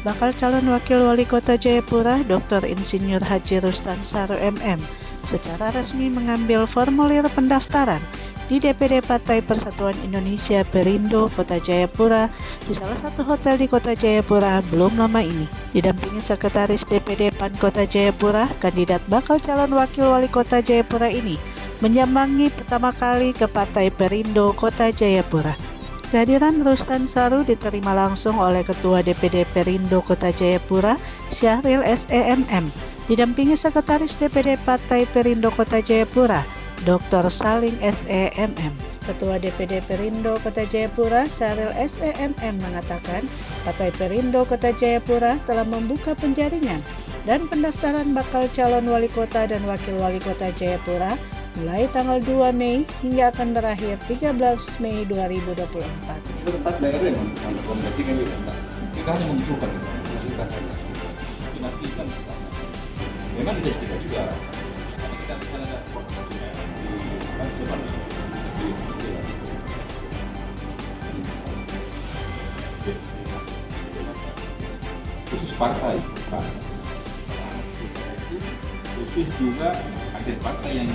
bakal calon wakil wali kota Jayapura Dr. Insinyur Haji Rustan Saru MM secara resmi mengambil formulir pendaftaran di DPD Partai Persatuan Indonesia Perindo Kota Jayapura di salah satu hotel di Kota Jayapura belum lama ini. Didampingi Sekretaris DPD PAN Kota Jayapura, kandidat bakal calon wakil wali kota Jayapura ini menyambangi pertama kali ke Partai Perindo Kota Jayapura. Kehadiran Rustan Saru diterima langsung oleh Ketua DPD Perindo Kota Jayapura, Syahril SEMM, didampingi Sekretaris DPD Partai Perindo Kota Jayapura, Dr. Saling SEMM. Ketua DPD Perindo Kota Jayapura, Syahril SEMM mengatakan, Partai Perindo Kota Jayapura telah membuka penjaringan dan pendaftaran bakal calon wali kota dan wakil wali kota Jayapura mulai tanggal 2 Mei hingga akan berakhir 13 Mei 2024. Itu tetap daerah yang merekomendasikan juga, Pak. Kita hanya mengusulkan saja. Dinamika bersama. Memang bisa kita juga, karena kita ada portfolio di depan khusus partai, Pak. Khusus juga ada partai yang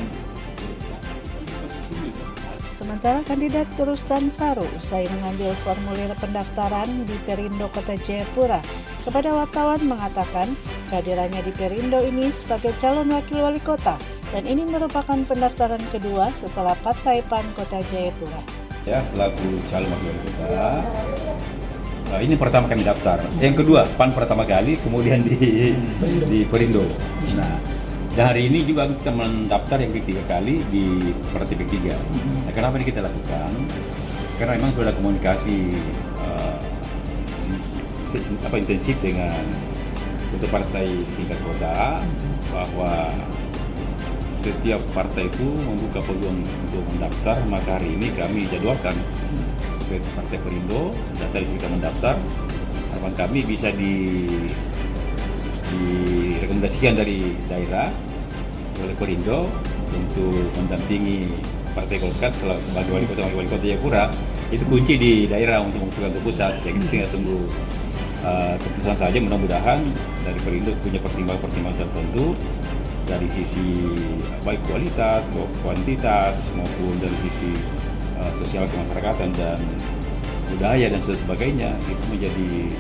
Sementara kandidat Rustan Saru usai mengambil formulir pendaftaran di Perindo Kota Jayapura kepada wartawan mengatakan kehadirannya di Perindo ini sebagai calon wakil wali kota dan ini merupakan pendaftaran kedua setelah Partai PAN Kota Jayapura. Ya, selaku calon wakil wali kota, ini pertama kali daftar. Yang kedua, PAN pertama kali, kemudian di Perindo. Nah, dan hari ini juga kita mendaftar yang ketiga kali di Partai P3. Nah, kenapa ini kita lakukan? Karena memang sudah ada komunikasi intensif dengan ketua partai tingkat kota bahwa setiap partai itu membuka peluang untuk mendaftar. Maka hari ini kami jadwalkan ke Partai Perindo, data itu kita mendaftar. Harapan kami bisa direkomendasikan dari daerah oleh Perindo untuk mendampingi Partai Golkar sebagai wali kota Jayapura. Itu kunci di daerah untuk mengusulkan ke pusat. Jadi kita tinggal tunggu keputusan saja. Mudah-mudahan dari Perindo punya pertimbangan tertentu dari sisi baik kualitas, kuantitas maupun dari sisi sosial kemasyarakatan dan budaya dan sebagainya. Itu menjadi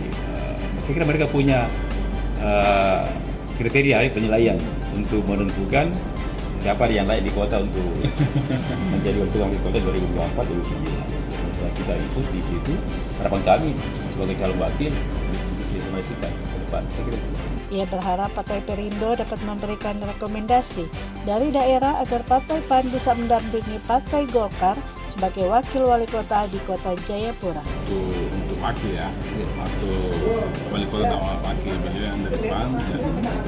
saya kira mereka punya kriteria penilaian untuk menentukan siapa yang layak di kota untuk menjadi wakil kota 2024-2029. Kita ikut di situ. Harapan kami sebagai calon wakil bisa direkomendasikan ke depan. Ia berharap Partai Perindo dapat memberikan rekomendasi dari daerah agar Partai PAN bisa mendampingi Partai Golkar sebagai wakil wali kota di Kota Jayapura. Untuk wakil ya, atau wali kota dan wakil beliau yang dari PAN, dan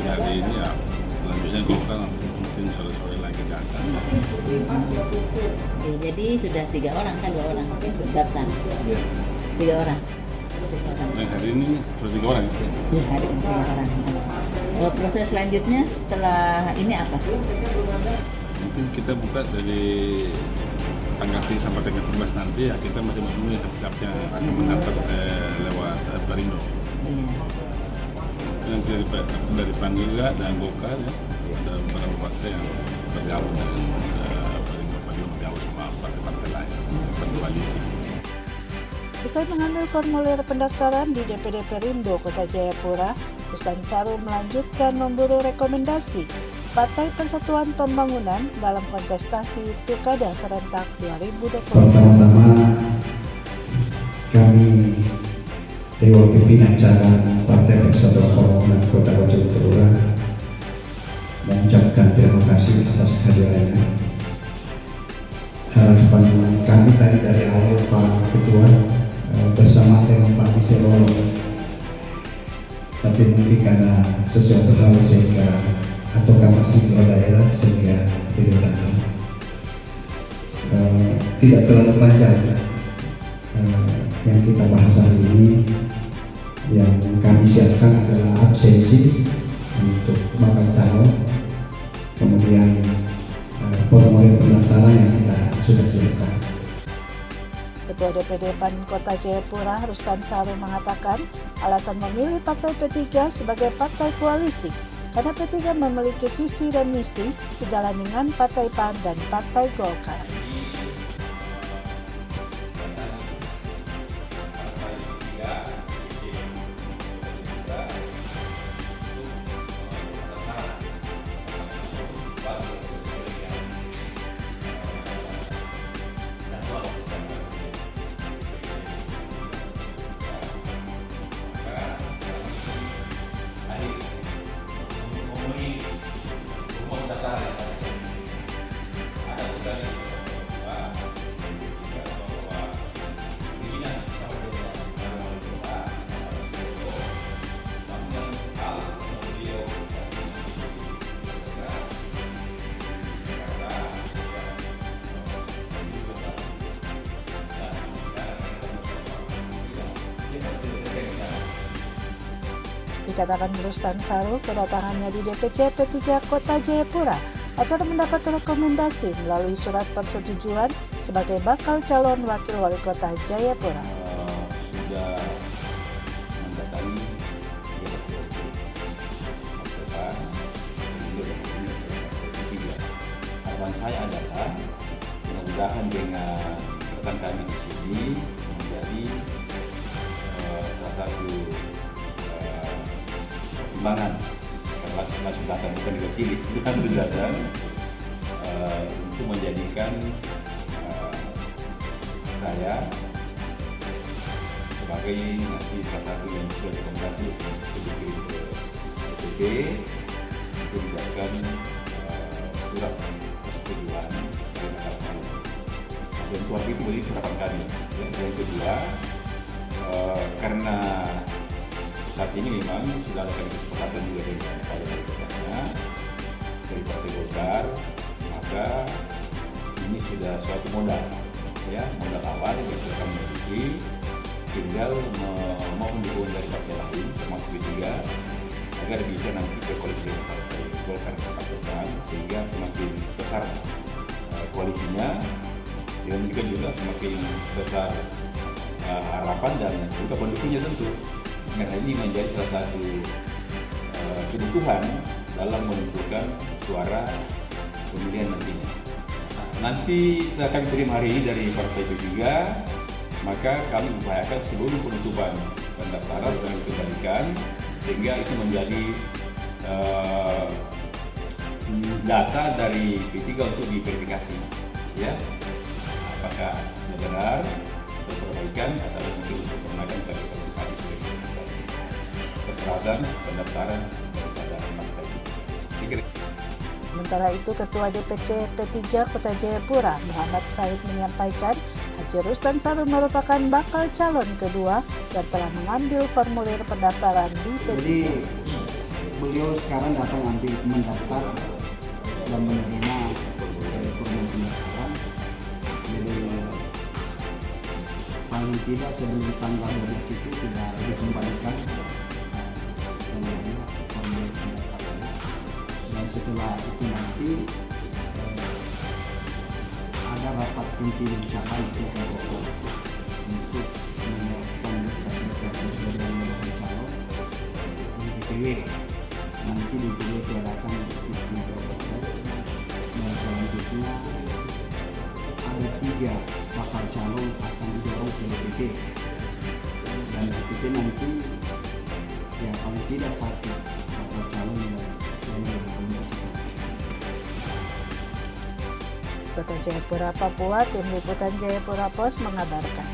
hari ini ya selanjutnya Golkar mungkin sore-sore lagi datang. Jadi sudah 3 orang kan, 2 orang yang sudah daftar. 3 orang. Dan hari ini sudah 3 orang. Ya, hari ini 3 orang. Proses selanjutnya setelah ini apa? Mungkin kita buka dari tanggal 3 sampai tanggal 14 nanti ya, kita masih menunggu siapa-siapa yang akan mendaftar lewat Perindo. Yang dari PAN juga dan Golkar ya, ada beberapa partai yang bergabung dengan Perindo bergabung sama partai-partai lain, berkoalisi. Usai mengambil formulir pendaftaran di DPD Perindo Kota Jayapura, Rustan Saru melanjutkan memburu rekomendasi Partai Persatuan Pembangunan dalam kontestasi Pilkada serentak 2024. Pertama-tama kami Dewan Pimpinan Cabang Partai Persatuan Pembangunan Kota Jayapura mengucapkan terima kasih atas kehadirannya. Harapan kami tadi dari awal Pak Ketua bersama dengan Pak Wiselo, tapi mungkin karena sesuatu hal sehingga atau masih di daerah sehingga tidak datang. Tidak terlalu panjang yang kita bahas hari ini. Yang kami siapkan adalah absensi untuk bakal calon, kemudian formulir pendaftaran yang kita sudah siapkan. Ketua DPD PAN Kota Jayapura, Rustan Saru, mengatakan alasan memilih Partai P3 sebagai partai koalisi karena P3 memiliki visi dan misi sejalan dengan Partai PAN dan Partai Golkar. Dikatakan Rustan Saru, kedatangannya di DPC P3 Kota Jayapura agar mendapat rekomendasi melalui surat persetujuan sebagai bakal calon wakil wali kota Jayapura. Sudah mendatangi harapan saya adalah mudah-mudahan dengan rekan kami di sini menjadi salah satu pertimbangan karena sudah datang, bukan dipilih, bukan sudah datang untuk menjadikan saya sebagai nanti salah satu yang sudah rekomendasi untuk dikirim ke DPD untuk dijadikan surat persetujuan dari masyarakat. Dan surat itu menjadi harapan kami. Yang kedua, karena saat ini memang sudah ada kesepakatan juga dengan partai-partainya dari Partai Golkar, maka ini sudah suatu modal, ya, modal awal yang sudah kami miliki. Tinggal mohon dukungan dari partai lain, termasuk P3, agar bisa nanti berkoalisi dengan Partai Golkar dan PAN, sehingga semakin besar koalisinya, dan juga semakin besar harapan dan juga pendukungnya tentu. Karena ini menjadi salah satu kebutuhan dalam menentukan suara pemilihan nantinya. Nanti setelah kami terima hari ini dari Partai P3, maka kami upayakan seluruh penutupan pendaftaran dan kembalikan, sehingga itu menjadi data dari P3 untuk diverifikasi, ya, apakah benar perbaikan atau mungkin untuk perbaikan verifikasi keseratan pendaftaran daripada partai. Sementara itu, Ketua DPC P3 Kota Jayapura, Muhammad Said, menyampaikan Haji Rustan Saru merupakan bakal calon kedua dan telah mengambil formulir pendaftaran di P3. Jadi beliau sekarang datang ambil mendaftar dan menerima formulir pendaftaran. Jadi paling tidak sebelum tanggal 12 itu sudah dikembalikan formulir pendaftaran. Dan setelah itu nanti ada rapat pimpinan cabang untuk menyiapkan berkas-berkas sesuai dengan calon di DPW. Nanti di DPW diadakan berkas dan selanjutnya ada 3 bakal calon akan didorong ke DPP, dan DPP nanti ya paling tidak 1 bakal calon yang direkomendasikan. Kota Jayapura, Papua, Tim Liputan Jayapura Pos mengabarkan.